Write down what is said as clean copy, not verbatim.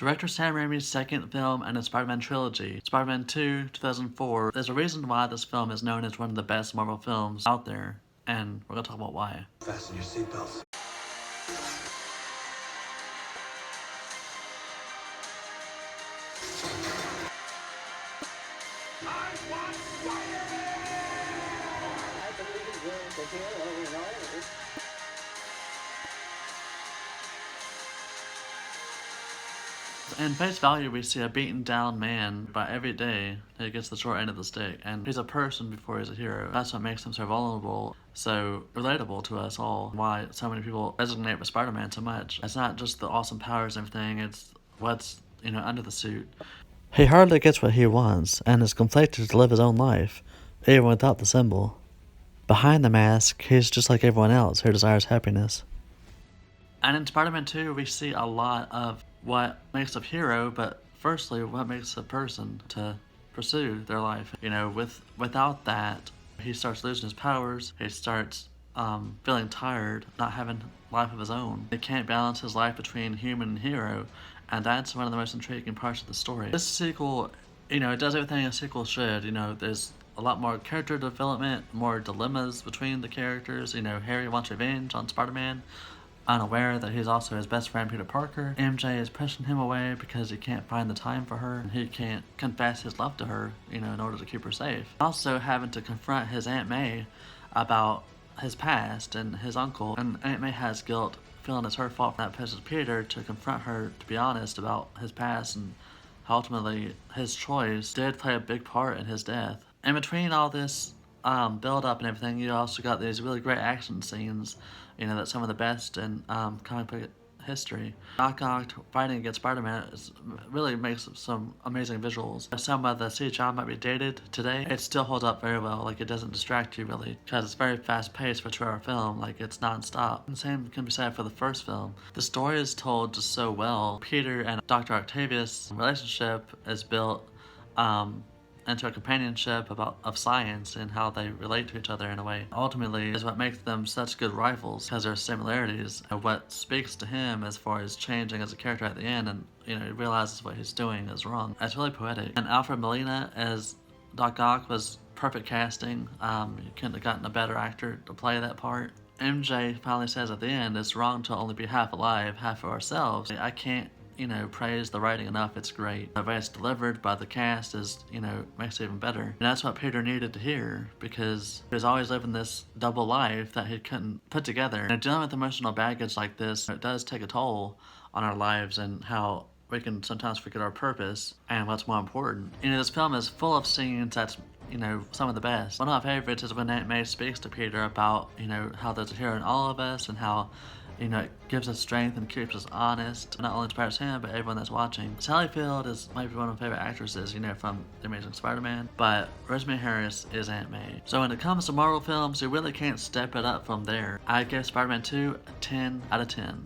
Director Sam Raimi's second film in the Spider-Man trilogy, Spider-Man 2, 2004. There's a reason why this film is known as one of the best Marvel films out there, and we're gonna talk about why. Fasten your seatbelts. In face value, we see a beaten down man, but every day he gets the short end of the stick, and he's a person before he's a hero. That's what makes him so vulnerable, so relatable to us all. Why so many people resonate with Spider-Man so much. It's not just the awesome powers and everything, it's what's, under the suit. He hardly gets what he wants, and is conflicted to live his own life, even without the symbol. Behind the mask, he's just like everyone else who desires happiness. And in Spider-Man 2, we see a lot of what makes a hero, but firstly, what makes a person to pursue their life. Without that, he starts losing his powers, he starts feeling tired, not having life of his own. He can't balance his life between human and hero, and that's one of the most intriguing parts of the story. This sequel, it does everything a sequel should. There's a lot more character development, more dilemmas between the characters. Harry wants revenge on Spider-Man, unaware that he's also his best friend Peter Parker. MJ is pushing him away because he can't find the time for her, and he can't confess his love to her, in order to keep her safe. Also having to confront his Aunt May about his past and his uncle, and Aunt May has guilt, feeling it's her fault, that pushes Peter to confront her to be honest about his past, and how ultimately his choice did play a big part in his death. In between all this build up and everything, you also got these really great action scenes, that's some of the best in comic book history. Doc Ock fighting against Spider-Man really makes some amazing visuals. Some of the CGI might be dated today, it still holds up very well. It doesn't distract you really, because it's very fast paced for a 2-hour film. It's non-stop. And the same can be said for the first film. The story is told just so well. Peter and Dr. Octavius' relationship is built into a companionship of science and how they relate to each other in a way. Ultimately is what makes them such good rivals, because there are similarities. And what speaks to him as far as changing as a character at the end, and he realizes what he's doing is wrong. It's really poetic. And Alfred Molina as Doc Ock was perfect casting. You couldn't have gotten a better actor to play that part. MJ finally says at the end, it's wrong to only be half alive, half of ourselves. I can't praise the writing enough. It's great. The way it's delivered by the cast is, makes it even better. And that's what Peter needed to hear, because he was always living this double life that he couldn't put together. And dealing with emotional baggage like this, it does take a toll on our lives, and how we can sometimes forget our purpose and what's more important. This film is full of scenes that's some of the best. One of my favorites is when Aunt May speaks to Peter about, how there's a hero in all of us, and how it gives us strength and keeps us honest. Not only inspires him, but everyone that's watching. Sally Field is maybe one of my favorite actresses, from The Amazing Spider-Man, but Rosemary Harris is Aunt May. So when it comes to Marvel films, you really can't step it up from there. I give Spider-Man 2 a 10 out of 10.